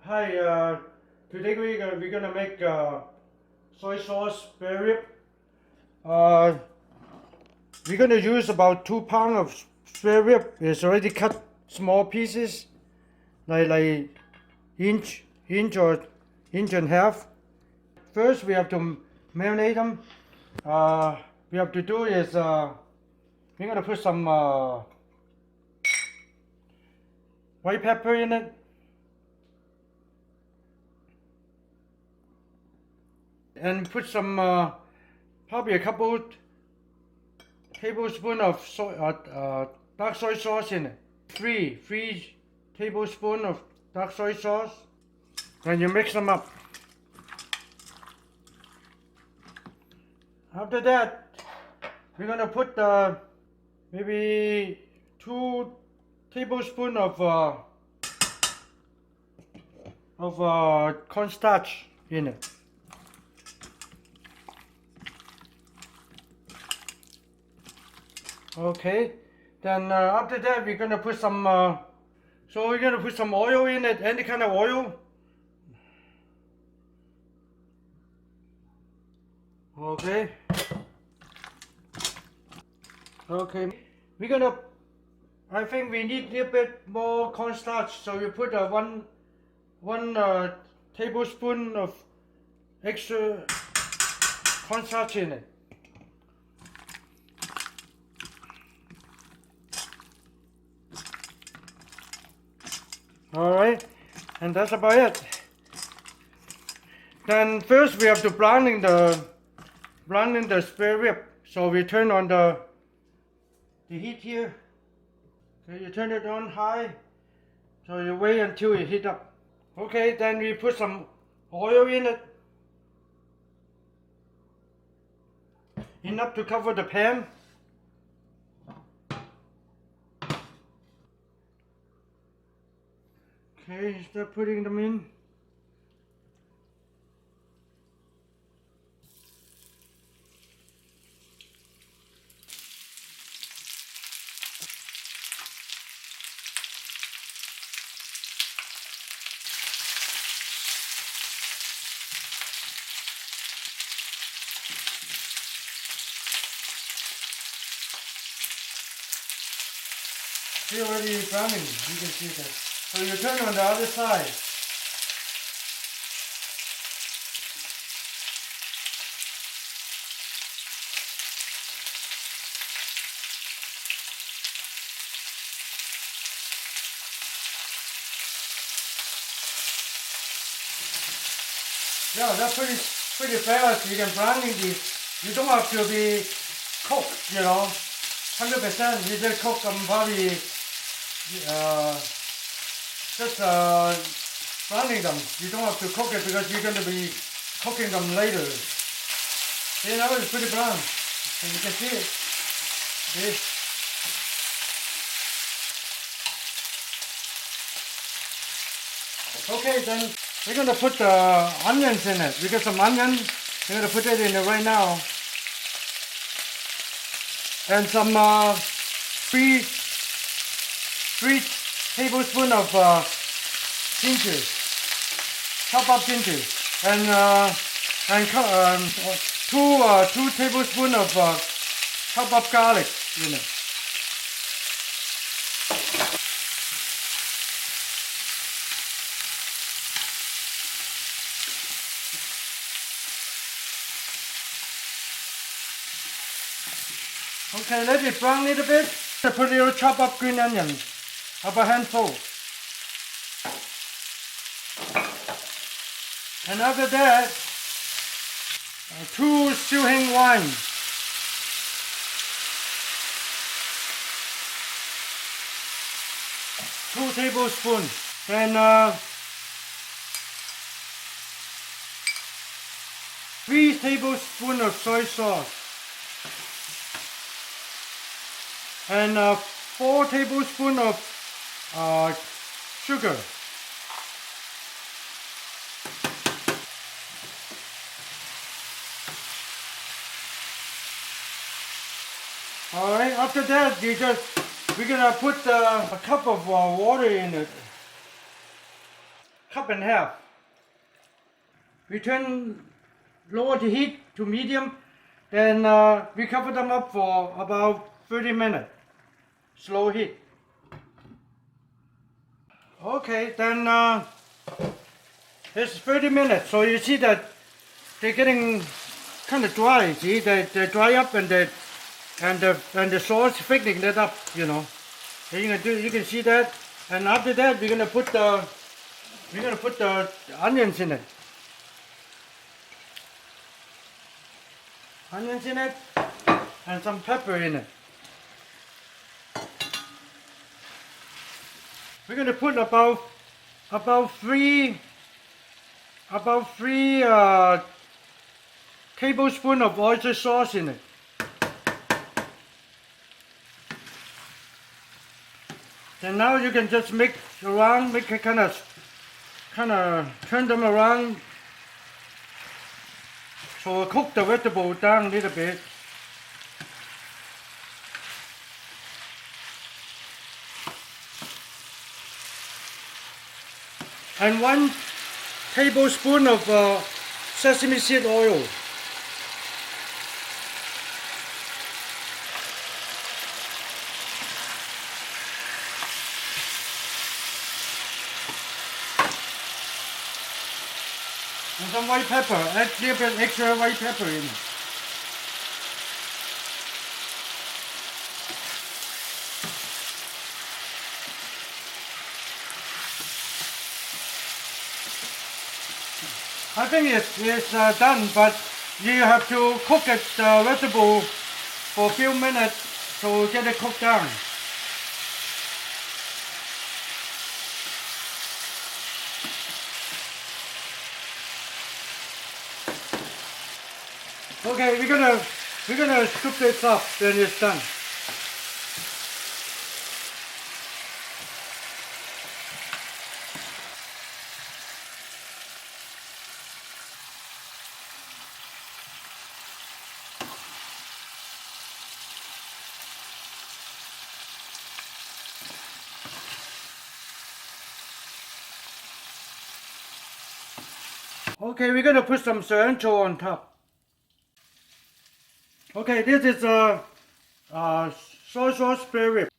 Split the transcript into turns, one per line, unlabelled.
Hi, today we're gonna make soy sauce spare rib. Uh, we're gonna use about 2 pounds of spare rib. It's already cut small pieces, like inch and a half. First, we have to marinate them. We have to do is we're gonna put some white pepper in it. And put some probably a couple tablespoons of dark soy sauce in it. Three tablespoons of dark soy sauce. And you mix them up. After that, we're gonna put maybe 2 tablespoons of cornstarch in it. Okay, then after that we're gonna put some oil in it, any kind of oil. Okay. I think we need a little bit more cornstarch, so we put one tablespoon of extra cornstarch in it. Alright, and that's about it. Then first we have to brown the spare rib. So we turn on the heat here. Okay, you turn it on high. So you wait until it heat up. Okay, then we put some oil in it. Enough to cover the pan. Okay, start putting them in. See already browning, you can see that. So you turn on the other side. Yeah, that's pretty fast. You can browning these. You don't have to be cooked, 100%. You just cook them probably just browning them. You don't have to cook it because you're going to be cooking them later. See, now it's pretty brown. So you can see it. See? Okay, then we're going to put the onions in it. We got some onions. We're going to put it in it right now. And some three tablespoons of ginger, chop up ginger, and two tablespoons of chop up garlic in it. Okay, let it brown a little bit. Put a little chop up green onion, about a handful. And after that, 2 stewing wine. Two tablespoons. Then 3 tablespoons of soy sauce. And 4 tablespoons of sugar. Alright, after that we're gonna put a cup of water in it. cut in half. We lower the heat to medium, then we cover them up for about 30 minutes. Slow heat. Okay, then it's 30 minutes. So you see that they're getting kind of dry. See, they dry up and the sauce thickening it up. You know, you can see that. And after that, we're gonna put the onions in it. Onions in it, and some pepper in it. We're gonna put about three tablespoons of oyster sauce in it. Then now you can just mix around, make it kind of turn them around. So cook the vegetable down a little bit. And 1 tablespoon of sesame seed oil. And some white pepper, add a little bit extra white pepper in it. I think it's done, but you have to cook it, the vegetable for a few minutes to get it cooked down. Okay, we're gonna scoop this up, then it's done. Okay, we're gonna put some cilantro on top. Okay, this is soy sauce spare rib.